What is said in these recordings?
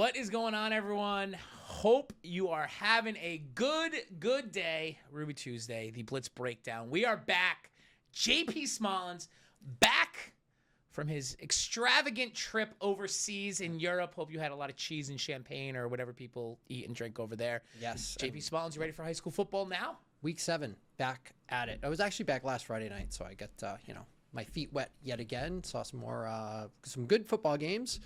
What is going on, everyone? Hope you are having a good day. Ruby Tuesday, the Blitz Breakdown. We are back. JP Smollins back from his extravagant trip overseas in Europe. Hope you had a lot of cheese and champagne or whatever people eat and drink over there. Yes. JP Smollins, you ready for high school football now? Week 7, back at it. I was actually back last Friday night, so I got, my feet wet yet again. Saw some more, some good football games.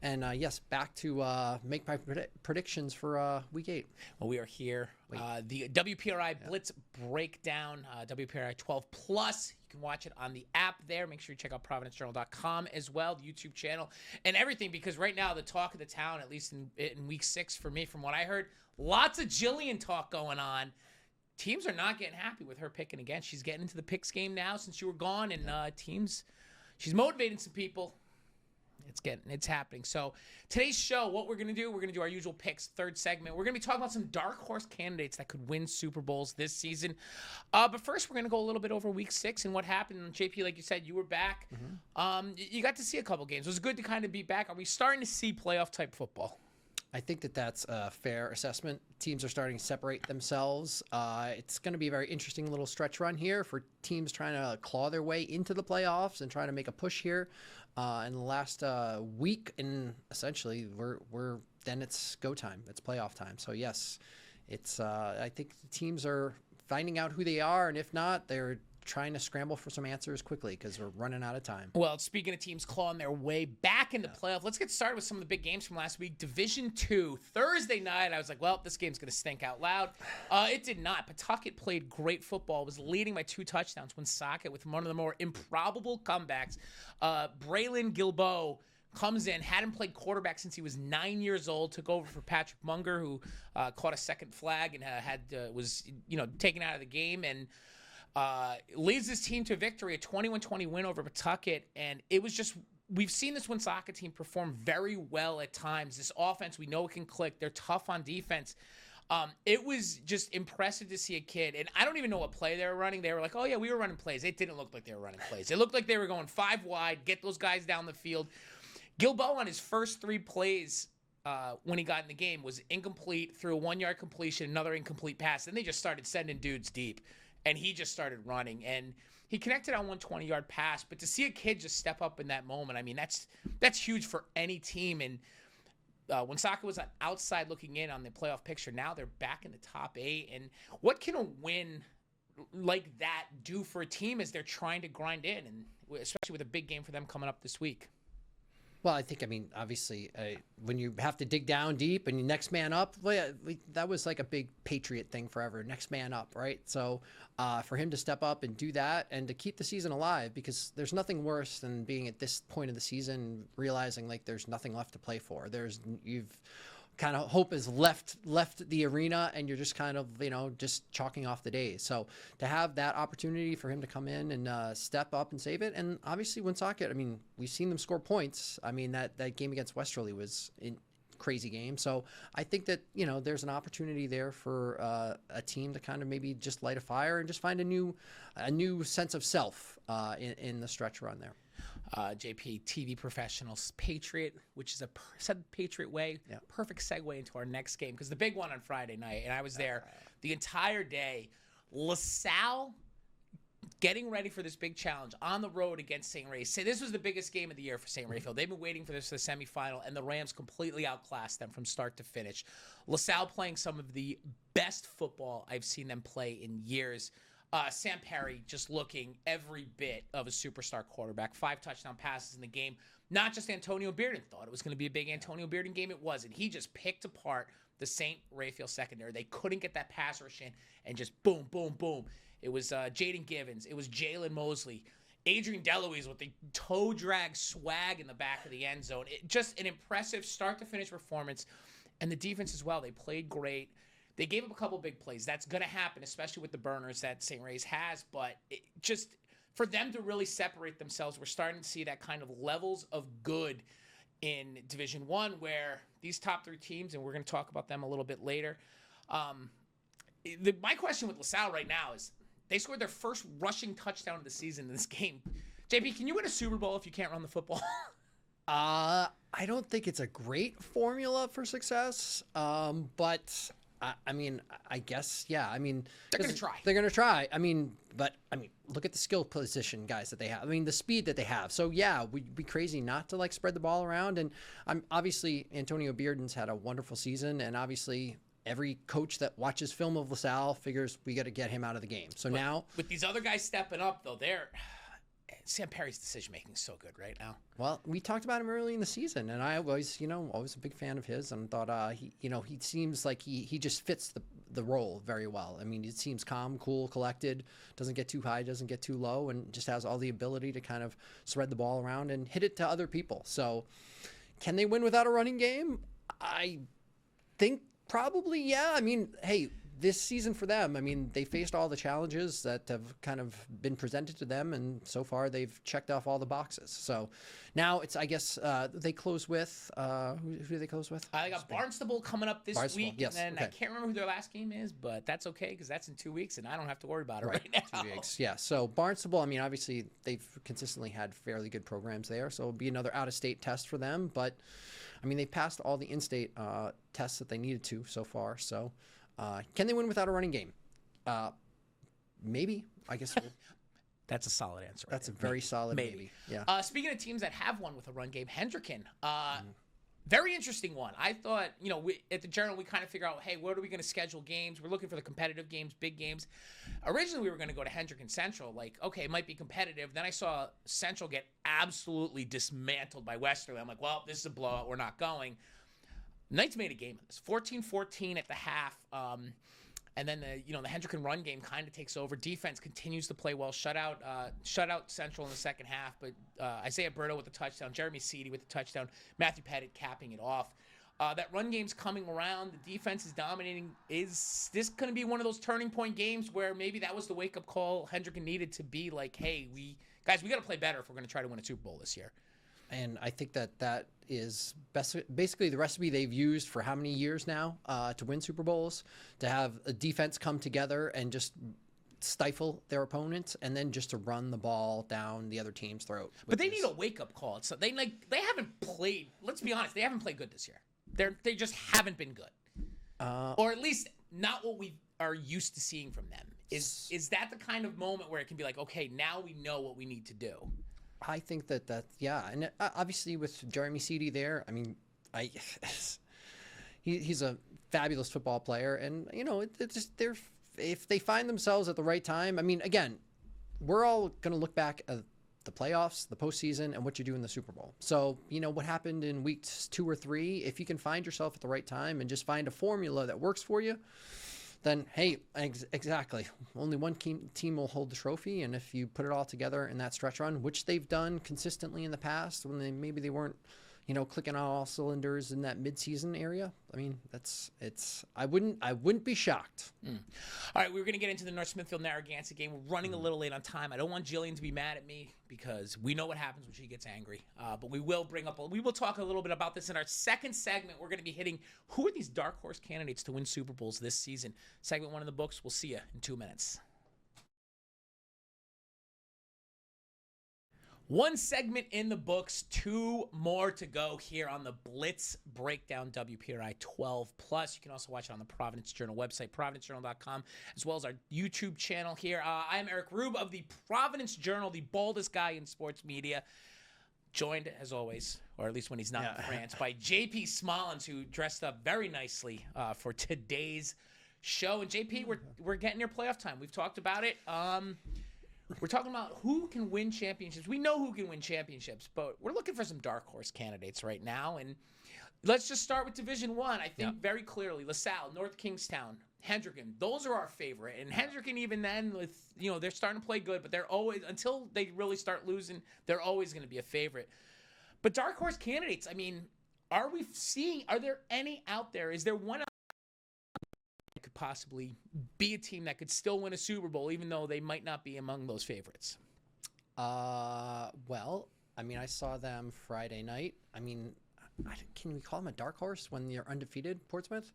And, yes, back to make my predictions for Week 8. Well, we are here. The WPRI Blitz Breakdown, WPRI 12 Plus. You can watch it on the app there. Make sure you check out providencejournal.com as well, the YouTube channel, and everything, because right now the talk of the town, at least in Week 6 for me, from what I heard, lots of Jillian talk going on. Teams are not getting happy with her picking again. She's getting into the picks game now since you were gone, and teams, she's motivating some people. It's happening. So today's show, what we're going to do our usual picks, third segment. We're going to be talking about some dark horse candidates that could win Super Bowls this season. But first, we're going to go a little bit over Week 6 and what happened. JP, like you said, you were back. You got to see a couple games. It was good to kind of be back. Are we starting to see playoff-type football? I think that's a fair assessment. Teams are starting to separate themselves. It's going to be a very interesting little stretch run here for teams trying to claw their way into the playoffs and trying to make a push here. In the last week, and essentially, then it's go time. It's playoff time. So yes, it's. I think the teams are finding out who they are, and if not, they're trying to scramble for some answers quickly because we're running out of time. Well, speaking of teams clawing their way back into playoff, let's get started with some of the big games from last week. Division II, Thursday night, I was like, well, this game's going to stink out loud. It did not. Pawtucket played great football, was leading by 2 touchdowns. Woonsocket, with one of the more improbable comebacks, Braylon Gilbo comes in, hadn't played quarterback since he was 9 years old, took over for Patrick Munger, who caught a second flag and was taken out of the game, and leads his team to victory, a 21-20 win over Pawtucket. And it was just, we've seen this Woonsocket team perform very well at times. This offense, we know it can click. They're tough on defense. It was just impressive to see a kid, and I don't even know what play they were running. They were like, oh yeah, we were running plays. It didn't look like they were running plays. It looked like they were going 5 wide, get those guys down the field. Gilbo on his first 3 plays when he got in the game was incomplete, threw a 1-yard completion, another incomplete pass. Then they just started sending dudes deep. And he just started running, and he connected on one 20-yard pass. But to see a kid just step up in that moment, I mean, that's huge for any team. And Woonsocket was on outside looking in on the playoff picture. Now they're back in the top 8. And what can a win like that do for a team as they're trying to grind in, and especially with a big game for them coming up this week? Well, I think, obviously, when you have to dig down deep and you next man up, that was like a big Patriot thing forever, next man up, right? So for him to step up and do that and to keep the season alive, because there's nothing worse than being at this point of the season, realizing like there's nothing left to play for. You've kind of hope is left the arena, and you're just kind of just chalking off the days. So to have that opportunity for him to come in and step up and save it, and obviously Woonsocket, we've seen them score points. That game against Westerly was a crazy game. So I think that there's an opportunity there for a team to kind of maybe just light a fire and just find a new sense of self in the stretch run there. JP, TV professionals, Patriot, which is said Patriot way. Yeah. Perfect segue into our next game, because the big one on Friday night, and I was there the entire day. LaSalle getting ready for this big challenge on the road against St. Ray. Say this was the biggest game of the year for St. Rayfield. They've been waiting for this for the semifinal, and the Rams completely outclassed them from start to finish. LaSalle playing some of the best football I've seen them play in years. Sam Perry just looking every bit of a superstar quarterback. 5 touchdown passes in the game. Not just Antonio Bearden thought it was going to be a big Antonio Bearden game. It wasn't. He just picked apart the St. Rayfield secondary. They couldn't get that pass rush in, and just boom, boom, boom. It was Jaden Givens. It was Jalen Mosley. Adrian Deloise with the toe drag swag in the back of the end zone. Just an impressive start-to-finish performance. And the defense as well. They played great. They gave up a couple big plays. That's going to happen, especially with the burners that St. Ray's has. But just for them to really separate themselves, we're starting to see that kind of levels of good in Division I, where these top 3 teams, and we're going to talk about them a little bit later. My question with LaSalle right now is they scored their first rushing touchdown of the season in this game. JP, can you win a Super Bowl if you can't run the football? I don't think it's a great formula for success, but I mean, I guess, yeah. I mean, They're going to try. They're going to try. I mean, but I mean, look at the skill position guys that they have. I mean, the speed that they have. So yeah, we'd be crazy not to like spread the ball around. And I'm obviously Antonio Bearden's had a wonderful season, and obviously every coach that watches film of LaSalle figures we got to get him out of the game. So now with these other guys stepping up, though, Sam Perry's decision making is so good right now. Well, we talked about him early in the season, and I was, always a big fan of his, and thought he seems like he just fits the role very well. I mean, it seems calm, cool, collected, doesn't get too high, doesn't get too low, and just has all the ability to kind of spread the ball around and hit it to other people. So, can they win without a running game? I think probably, yeah. I mean, hey, this season for them, I mean, they faced all the challenges that have kind of been presented to them, and so far they've checked off all the boxes. So now it's, I guess, they close with, who do they close with? I got Barnstable coming up this week, yes, and then okay. I can't remember who their last game is, but that's okay because that's in 2 weeks, and I don't have to worry about it right now. 2 weeks, yeah. So Barnstable, I mean, obviously they've consistently had fairly good programs there, so it'll be another out-of-state test for them. But I mean, they passed all the in-state tests that they needed to so far. So. Can they win without a running game? Maybe. I guess that's a solid answer. That's a very solid maybe. Yeah. Speaking of teams that have won with a run game, Hendricken. Very interesting one. I thought, at the Journal, we kind of figure out, hey, where are we going to schedule games? We're looking for the competitive games, big games. Originally, we were going to go to Hendricken Central. Like, okay, it might be competitive. Then I saw Central get absolutely dismantled by Westerly. I'm like, well, this is a blowout. We're not going. Knights made a game of this, 14-14 at the half, and then the Hendricken run game kind of takes over. Defense continues to play well. Shut out Central in the second half, but Isaiah Berto with the touchdown, Jeremy Seedy with the touchdown, Matthew Pettit capping it off. That run game's coming around. The defense is dominating. Is this going to be one of those turning point games where maybe that was the wake up call Hendricken needed to be like, hey, we got to play better if we're going to try to win a Super Bowl this year? And I think that is basically the recipe they've used for how many years now to win Super Bowls, to have a defense come together and just stifle their opponents, and then just to run the ball down the other team's throat. But they need a wake-up call. So they haven't played. Let's be honest, they haven't played good this year. They just haven't been good, or at least not what we are used to seeing from them. Is that the kind of moment where it can be like, okay, now we know what we need to do? I think that yeah, and obviously with Jeremy Seedy there, I mean, he's a fabulous football player, and it's just if they find themselves at the right time. I mean, again, we're all going to look back at the playoffs, the postseason, and what you do in the Super Bowl. So what happened in weeks 2 or 3. If you can find yourself at the right time and just find a formula that works for you, then hey, exactly. Only one team will hold the trophy, and if you put it all together in that stretch run, which they've done consistently in the past, when maybe they weren't, clicking on all cylinders in that midseason area. I mean, I wouldn't be shocked. All right, we're going to get into the North Smithfield Narragansett game. We're running a little late on time. I don't want Jillian to be mad at me because we know what happens when she gets angry. But we will talk a little bit about this in our second segment. We're going to be hitting who are these dark horse candidates to win Super Bowls this season. Segment 1 in the books. We'll see you in 2 minutes. One segment in the books, 2 more to go here on the Blitz Breakdown WPRI 12+. You can also watch it on the Providence Journal website, providencejournal.com, as well as our YouTube channel here. I am Eric Rueb of the Providence Journal, the baldest guy in sports media, joined, as always, or at least when he's not in France, by JP Smollins, who dressed up very nicely for today's show. And JP, we're getting near playoff time. We've talked about it. We're talking about who can win championships. We know who can win championships, but we're looking for some dark horse candidates right now. And let's just start with Division I. I think very clearly LaSalle, North Kingstown, Hendricken, those are our favorite. And Hendricken, even then, with they're starting to play good, but they're always, until they really start losing, they're always going to be a favorite. But dark horse candidates, I mean, are there any out there? Is there one could possibly be a team that could still win a Super Bowl, even though they might not be among those favorites? Well, I mean, I saw them Friday night. I mean, can we call them a dark horse when they're undefeated, Portsmouth?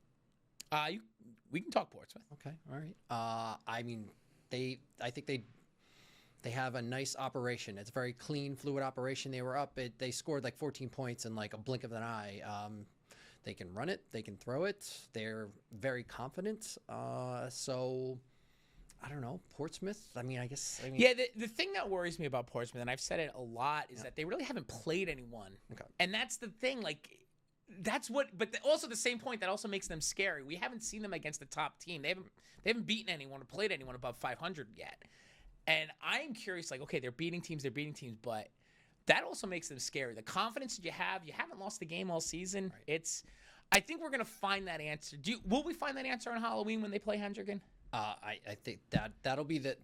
We can talk Portsmouth. Okay, all right. I mean, I think they They have a nice operation. It's a very clean, fluid operation. They were up. They scored like 14 points in like a blink of an eye. They can run it. They can throw it. They're very confident. So I don't know. Portsmouth. I mean, yeah. The thing that worries me about Portsmouth, and I've said it a lot, is that they really haven't played anyone. Okay. And that's the thing. Like, that's what. But also the same point that also makes them scary. We haven't seen them against the top team. They haven't beaten anyone or played anyone above 500 yet. And I'm curious. Like, okay, they're beating teams, but that also makes them scary. The confidence that you haven't lost the game all season. Right. I think we're gonna find that answer. Will we find that answer on Halloween when they play Hendricken? I think that'll be the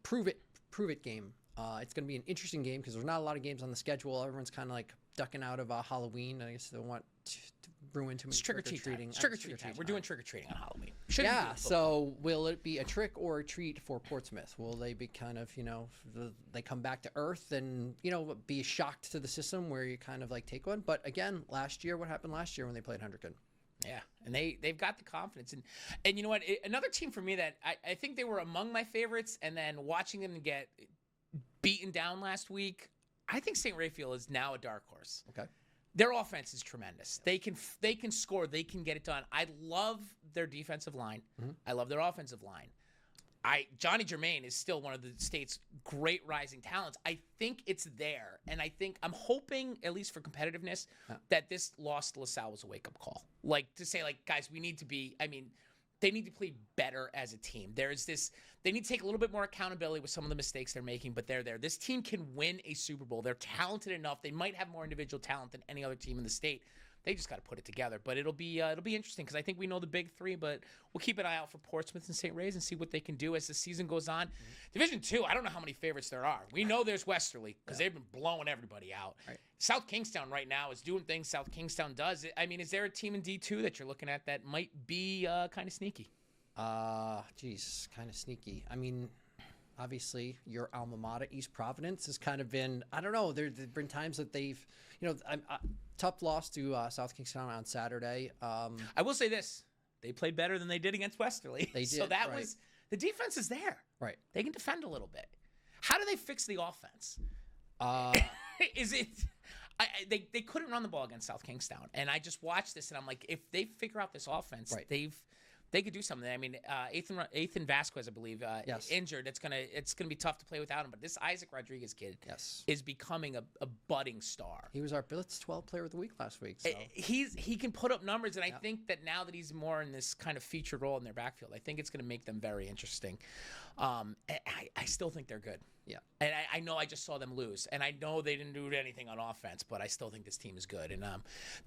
prove it game. It's going to be an interesting game because there's not a lot of games on the schedule. Everyone's kind of like ducking out of Halloween. I guess they don't want to ruin too much trick-or-treating. It's trick-or-treat time. We're doing trick-or-treating on Halloween. So will it be a trick or a treat for Portsmouth? Will they be kind of, they come back to earth and, be shocked to the system where you kind of like take one? But again, what happened last year when they played Hendricken? Yeah, and they've got the confidence. And you know what? Another team for me that I think they were among my favorites, and then watching them get beaten down last week, I think St. Raphael is now a dark horse. Okay. Their offense is tremendous. They can score. They can get it done. I love their defensive line. Mm-hmm. I love their offensive line. Johnny Germain is still one of the state's great rising talents. I think it's there, and I'm hoping, at least for competitiveness, that this loss to LaSalle was a wake-up call. Like, to say, like, guys, we need to be, they need to play better as a team. They need to take a little bit more accountability with some of the mistakes they're making, but they're there. This team can win a Super Bowl. They're talented enough. They might have more individual talent than any other team in the state. They just got to put it together. But it'll be interesting because I think we know the big three, but we'll keep an eye out for Portsmouth and St. Ray's and see what they can do as the season goes on. Mm-hmm. Division 2, I don't know how many favorites there are. We know there's Westerly because they've been blowing everybody out. Right. South Kingstown right now is doing things South Kingstown does. Is there a team in D2 that you're looking at that might be kind of sneaky? Kind of sneaky. Obviously, your alma mater, East Providence, has kind of been, I don't know, there've been times that they've, tough loss to South Kingstown on Saturday. I will say this. They played better than they did against Westerly. They did, so that was, the defense is there. Right. They can defend a little bit. How do they fix the offense? Is it... They couldn't run the ball against South Kingstown. And I just watched this, and I'm like, if they figure out this offense, they could do something. Ethan Vasquez, I believe, injured. It's gonna be tough to play without him. But this Isaac Rodriguez kid is becoming a budding star. He was our Blitz 12 Player of the Week last week. So. He can put up numbers, and I think that now that he's more in this kind of featured role in their backfield, I think it's going to make them very interesting. I still think they're good. Yeah. And I know I just saw them lose, and I know they didn't do anything on offense, but I still think this team is good. And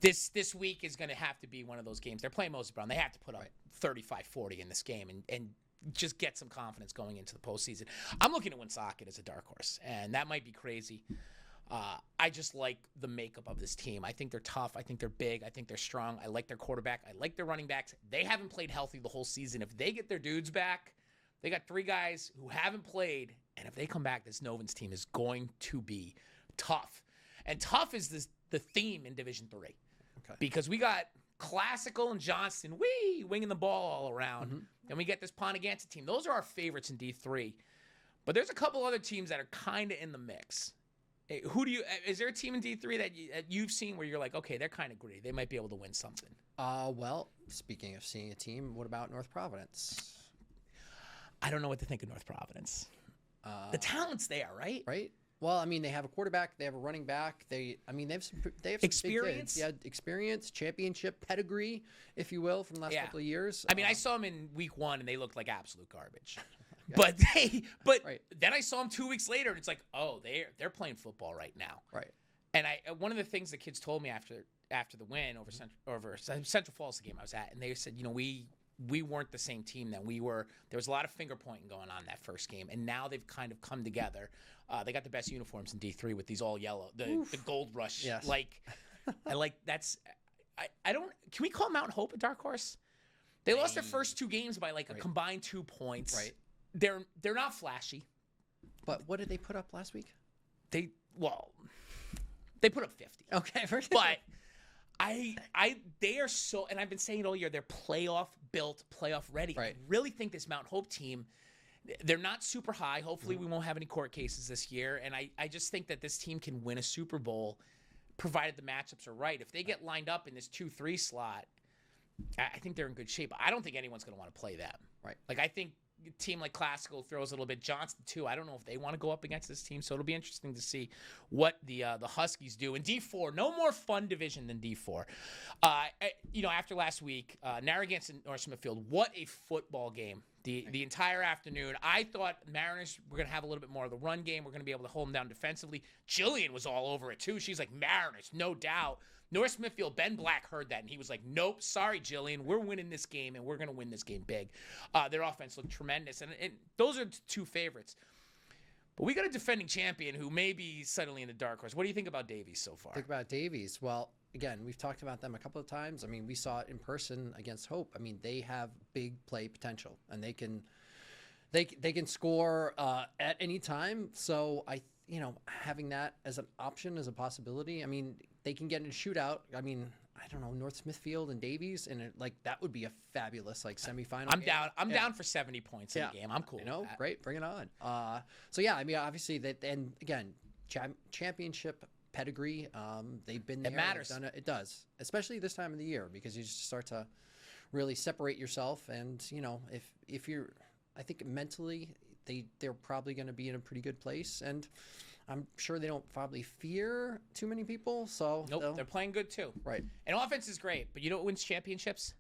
this week is going to have to be one of those games. They're playing Moses Brown. They have to put up 35-40 in this game and just get some confidence going into the postseason. I'm looking at Woonsocket as a dark horse, and that might be crazy. I just like the makeup of this team. I think they're tough. I think they're big. I think they're strong. I like their quarterback. I like their running backs. They haven't played healthy the whole season. If they get their dudes back, they got 3 guys who haven't played, and if they come back, this Novans team is going to be tough. And tough is the theme in Division 3. Okay. Because we got Classical and Johnston, winging the ball all around. Mm-hmm. And we get this Poneganta team. Those are our favorites in D3. But there's a couple other teams that are kind of in the mix. Is there a team in D3 that you've seen where you're like, okay, they're kind of gritty. They might be able to win something? Well, speaking of seeing a team, what about North Providence? I don't know what to think of North Providence. The talent's there, right? Right. Well, they have a quarterback, they have a running back, they have some experience. Big kids. Yeah, experience, championship pedigree, if you will, from the last couple of years. I saw them in week 1 and they looked like absolute garbage. Then I saw them 2 weeks later and it's like, oh, they're playing football right now. Right. And one of the things the kids told me after the win over Central Falls, the game I was at, and they said, we weren't the same team then. There was a lot of finger pointing going on that first game, and now they've kind of come together. They got the best uniforms in D3 with these all yellow, the gold rush. Yes. Can we call Mountain Hope a dark horse? They lost their first 2 games by a combined 2 points. Right. They're not flashy. But what did they put up last week? They put up 50. Okay. But they are so, and I've been saying it all year, they're playoff built, playoff ready. Right. I really think this Mount Hope team They're not super high. Hopefully we won't have any court cases this year. And I just think that this team can win a Super Bowl provided the matchups are right. If they get lined up in this 2-3 slot, I think they're in good shape. I don't think anyone's going to want to play them. Right. Like, I think a team like Classical throws a little bit. Johnson, too. I don't know if they want to go up against this team, so it'll be interesting to see what the Huskies do. And D4, no more fun division than D4. After last week, Narragansett and North Smithfield, what a football game. The entire afternoon. I thought Mariners were going to have a little bit more of the run game. We're going to be able to hold them down defensively. Jillian was all over it, too. She's like, Mariners, no doubt. North Smithfield, Ben Black heard that, and he was like, nope, sorry, Jillian. We're winning this game, and we're going to win this game big. Their offense looked tremendous, and those are two favorites. But we got a defending champion who may be suddenly in the dark horse. What do you think about Davies so far? Think about Davies. Well, again, we've talked about them a couple of times. I mean, we saw it in person against Hope. I mean, they have big play potential, and they can score at any time. So having that as an option, as a possibility. I mean, they can get in a shootout. I mean, I don't know, North Smithfield and Davies, and that would be a fabulous semifinal. I'm down. I'm down for 70 points in the game. I'm cool. Great, bring it on. I mean, obviously that, and again, championship pedigree. They've been there. It matters. It does, especially this time of the year, because you just start to really separate yourself. And if you're, I think mentally they're probably going to be in a pretty good place, and I'm sure they don't probably fear too many people. So nope, they're playing good too. Right. And offense is great, but you know what wins championships?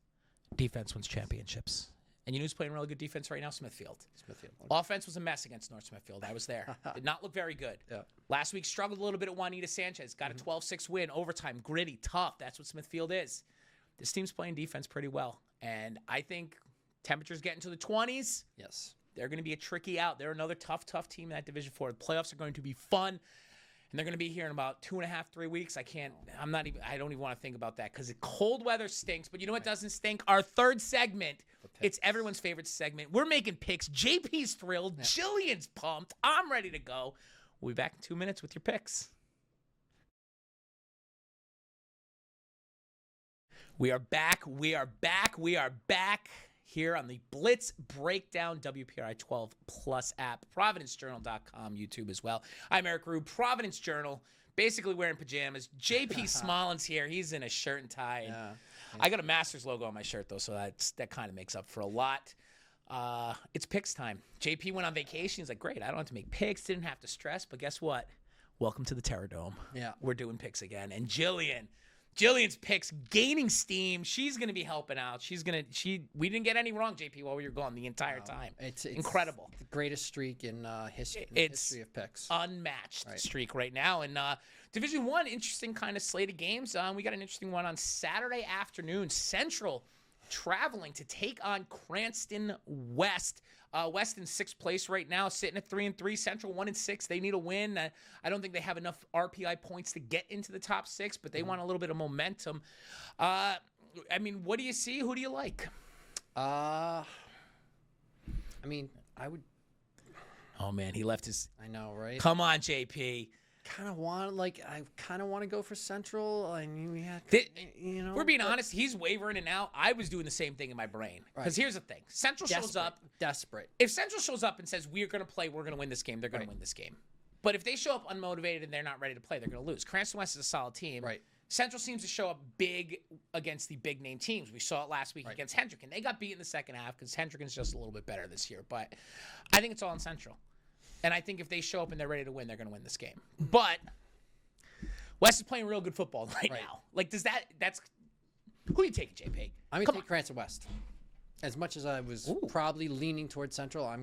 Defense wins championships. And you know who's playing really good defense right now? Smithfield. Offense was a mess against North Smithfield. I was there. Did not look very good. Yeah. Last week struggled a little bit at Juanita Sanchez. Got a 12-6 win, overtime, gritty, tough. That's what Smithfield is. This team's playing defense pretty well. And I think temperatures getting to the 20s. Yes. They're going to be a tricky out. They're another tough team in that Division 4. The playoffs are going to be fun, and they're going to be here in about 2.5, 3 weeks. I don't even want to think about that because the cold weather stinks. But you know what doesn't stink? Our third segment. It's everyone's favorite segment. We're making picks. JP's thrilled. Yeah. Jillian's pumped. I'm ready to go. We'll be back in 2 minutes with your picks. We are back. Here on the Blitz Breakdown WPRI 12 Plus app, ProvidenceJournal.com, YouTube as well. I'm Eric Rueb, Providence Journal, basically wearing pajamas. JP Smollins here. He's in a shirt and tie. And I got a Masters logo on my shirt, though, so that kind of makes up for a lot. It's picks time. JP went on vacation. He's like, great, I don't have to make picks. Didn't have to stress, but guess what? Welcome to the Terror Dome. Yeah. We're doing picks again. And Jillian's picks gaining steam. She's going to be helping out. We didn't get any wrong, JP, while we were gone the entire time. It's incredible. The greatest streak in history of picks. Unmatched streak right now. And Division 1, interesting kind of slate of games. We got an interesting one on Saturday afternoon. Central traveling to take on Cranston West. West in 6th place right now, sitting at 3-3. Central 1-6. They need a win. I don't think they have enough RPI points to get into the top 6, but they want a little bit of momentum. I mean, what do you see? Who do you like? I mean, I would. Oh man, he left his. I know, right? Come on, JP. I kind of want to go for Central. I mean, we're being honest. He's wavering and out. I was doing the same thing in my brain. Because here's the thing: Central shows up desperate. If Central shows up and says we're going to play, we're going to win this game, they're going to win this game. But if they show up unmotivated and they're not ready to play, they're going to lose. Cranston West is a solid team. Right. Central seems to show up big against the big name teams. We saw it last week against Hendricken. They got beat in the second half because Hendricken's just a little bit better this year. But I think it's all in Central. And I think if they show up and they're ready to win, they're going to win this game. But West is playing real good football right now. Like, that's who are you taking, JP? I'm going to take Cranston West. As much as I was probably leaning towards Central,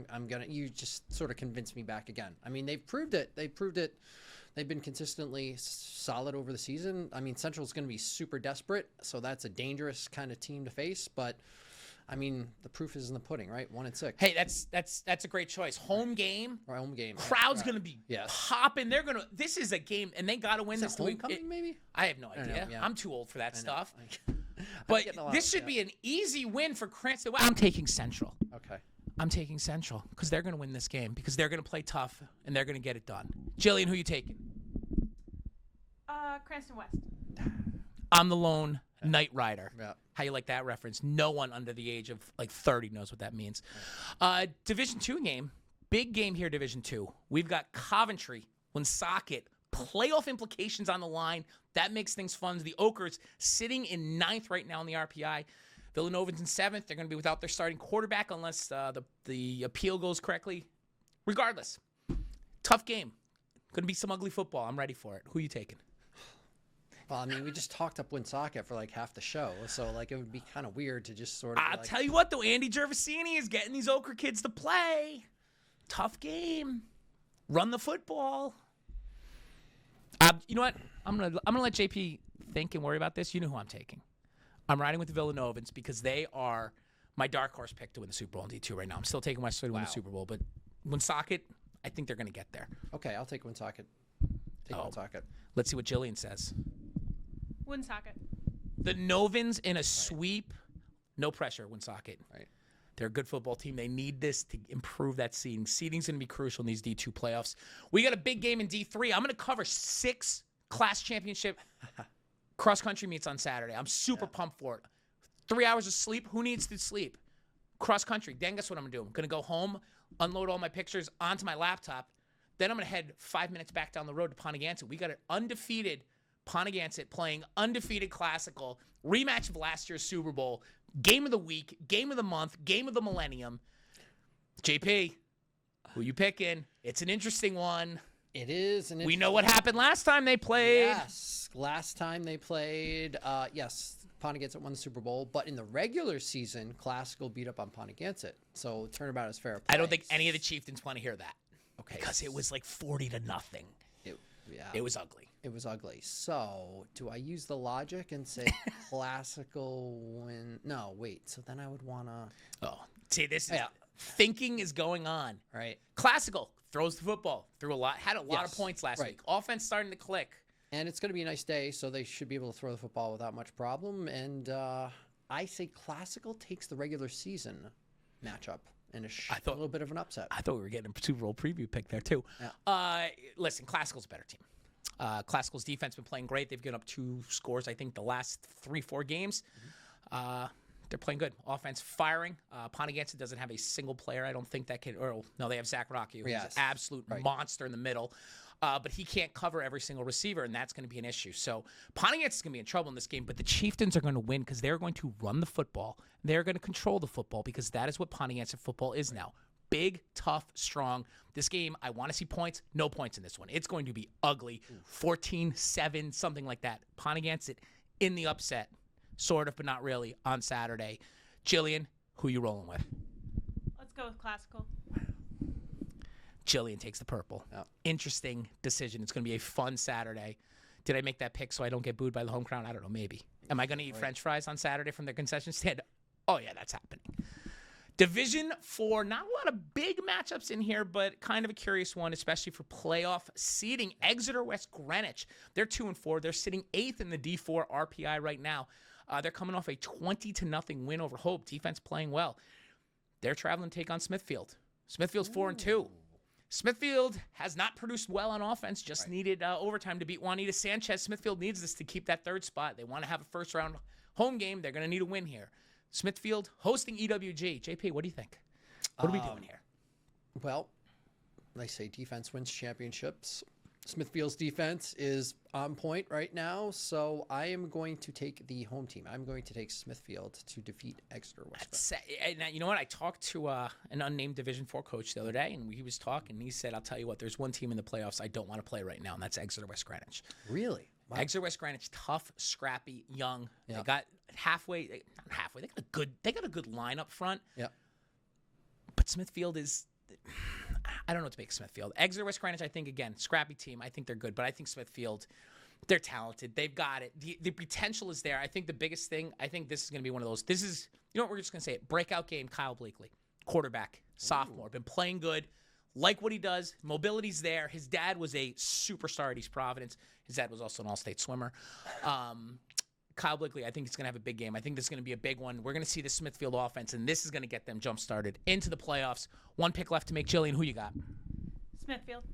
you just sort of convinced me back again. I mean, they've proved it. They've been consistently solid over the season. I mean, Central's going to be super desperate, so that's a dangerous kind of team to face, but I mean, the proof is in the pudding, right? 1-6. Hey, that's a great choice. Home game. Crowd's gonna be popping. This is a game, and they gotta win this. Homecoming, maybe? I have no idea. I'm too old for that stuff. But this should be an easy win for Cranston. I'm taking Central. Okay. I'm taking Central because they're gonna win this game because they're gonna play tough and they're gonna get it done. Jillian, who you taking? Cranston West. I'm the lone Knight Rider. Yeah. How you like that reference? No one under the age of like 30 knows what that means. Division 2 game. Big game here, Division 2. We've got Coventry, Woonsocket, playoff implications on the line. That makes things fun. The Ochres sitting in 9th right now in the RPI. Villanova's in 7th. They're going to be without their starting quarterback unless the appeal goes correctly. Regardless, tough game. Going to be some ugly football. I'm ready for it. Who are you taking? Well, I mean, we just talked up Woonsocket for like half the show, so like it would be kind of weird to just sort of. I'll tell you what, though, Andy Gervasini is getting these Ochre kids to play. Tough game. Run the football. You know what? I'm gonna let JP think and worry about this. You know who I'm taking. I'm riding with the Villanovans because they are my dark horse pick to win the Super Bowl in D2 right now. I'm still taking West to win the Super Bowl, but Woonsocket, I think they're going to get there. Okay, I'll take Woonsocket. Woonsocket. Let's see what Jillian says. Woonsocket. The Novans in a sweep. No pressure, Woonsocket. Right. They're a good football team. They need this to improve that seeding. Seeding's going to be crucial in these D2 playoffs. We got a big game in D3. I'm going to cover 6 class championship cross-country meets on Saturday. I'm super pumped for it. 3 hours of sleep. Who needs to sleep? Cross-country. Then guess what I'm going to do? I'm going to go home, unload all my pictures onto my laptop. Then I'm going to head 5 minutes back down the road to Pontigansett. We got an undefeated Pontigansett playing undefeated classical. Rematch of last year's Super Bowl. Game of the week, game of the month, game of the millennium. JP, who you picking? It's an interesting one. It is. We know what happened last time they played. Yes. Last time they played, Pontigansett won the Super Bowl, but in the regular season, Classical beat up on Pontigansett. So turnabout is fair play. I don't think any of the Chieftains want to hear that. Okay. Because it was like 40-0. It was ugly. It was ugly. So, do I use the logic and say Classical win? No, wait. So then I would want to. Oh, see, this is thinking is going on. Right. Classical throws the football, had a lot of points last week. Offense starting to click. And it's going to be a nice day, so they should be able to throw the football without much problem. And I say Classical takes the regular season matchup and a little bit of an upset. I thought we were getting a Super Bowl preview pick there, too. Yeah. Listen, Classical's a better team. Classical's defense been playing great. They've given up 2 scores, I think, the last 3-4 games. They're playing good. Offense firing. Pontigansett doesn't have a single player. I don't think that can. Or no, they have Zach Rocky, who's an absolute monster in the middle. But he can't cover every single receiver, and that's going to be an issue. So Pontigansett's going to be in trouble in this game, but the Chieftains are going to win because they're going to run the football. They're going to control the football because that is what Pontigansett football is now. Big, tough, strong. This game, I want to see points. No points in this one. It's going to be ugly. 14-7, something like that. Pontigansett in the upset, sort of, but not really, on Saturday. Jillian, who you rolling with? Let's go with Classical. Jillian takes the purple. Yep. Interesting decision. It's going to be a fun Saturday. Did I make that pick so I don't get booed by the home crowd? I don't know. Maybe. Am I going to eat French fries on Saturday from their concession stand? Oh, yeah, that's happening. Division 4, not a lot of big matchups in here, but kind of a curious one, especially for playoff seeding. Exeter West Greenwich. They're 2-4. They're sitting 8th in the D4 RPI right now. They're coming off a 20-0 win over Hope. Defense playing well. They're traveling to take on Smithfield. Smithfield's 4-2. Smithfield has not produced well on offense, just needed overtime to beat Juanita Sanchez. Smithfield needs this to keep that 3rd spot. They want to have a first-round home game. They're going to need a win here. Smithfield hosting EWG. JP, what do you think? What are we doing here? Well, they say defense wins championships. Smithfield's defense is on point right now, so I am going to take the home team. I'm going to take Smithfield to defeat Exeter West. You know what? I talked to an unnamed Division 4 coach the other day, and he was talking. He said, I'll tell you what, there's one team in the playoffs I don't want to play right now, and that's Exeter West Greenwich. Really? Wow. Exeter West Greenwich, tough, scrappy, young. Yep. They got halfway. Not halfway. They got a good line up front. Yeah. But Smithfield is. I don't know what to make of Smithfield. Exeter West Greenwich, I think, again, scrappy team. I think they're good, but I think Smithfield, they're talented. They've got it. The potential is there. I think the biggest thing, I think this is going to be one of those. This is, you know what, we're just going to say it. Breakout game, Kyle Bleakley, quarterback, sophomore, been playing good. Like what he does. Mobility's there. His dad was a superstar at East Providence. His dad was also an all-state swimmer. Kyle Bleakley, I think he's going to have a big game. I think this is going to be a big one. We're going to see the Smithfield offense, and this is going to get them jump-started into the playoffs. One pick left to make. Jillian, who you got? Smithfield.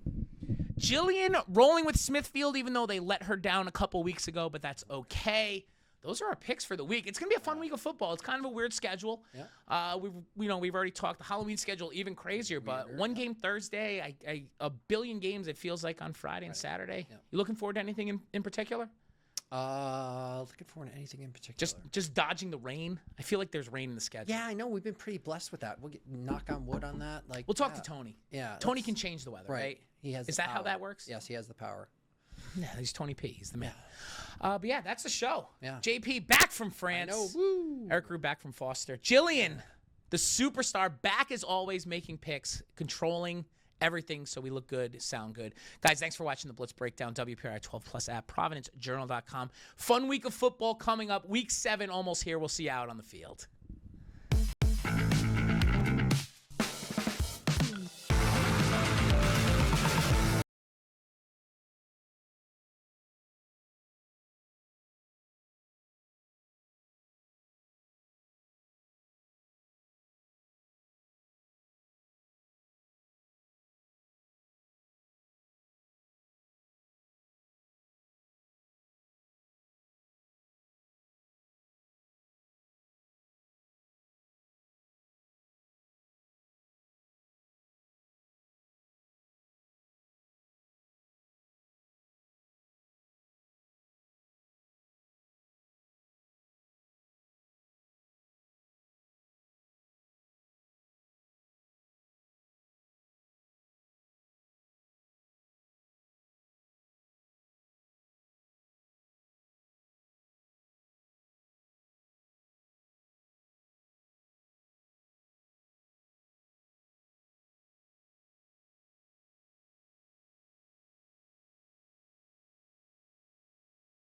Jillian rolling with Smithfield, even though they let her down a couple weeks ago, but that's okay. those are our picks for the week. It's going to be a fun week of football. It's kind of a weird schedule. Yeah. We've already talked the Halloween schedule even crazier, but one game Thursday, a billion games it feels like on Friday and Saturday. Yeah. You looking forward to anything in particular? Looking forward to anything in particular. Just dodging the rain. I feel like there's rain in the schedule. Yeah, I know. We've been pretty blessed with that. We'll knock on wood on that. Like We'll talk to Tony. Yeah. Tony can change the weather, right? He has. Is the that how power. that works? Yes, he has the power. Yeah, he's Tony P. He's the man. But yeah, that's the show. Yeah. JP back from France. I know. Woo. Eric Rueb back from Foster. Jillian, the superstar, back as always, making picks, controlling everything so we look good, sound good. Guys, thanks for watching the Blitz Breakdown, WPRI 12+ app, ProvidenceJournal.com. Fun week of football coming up. Week 7 almost here. We'll see you out on the field.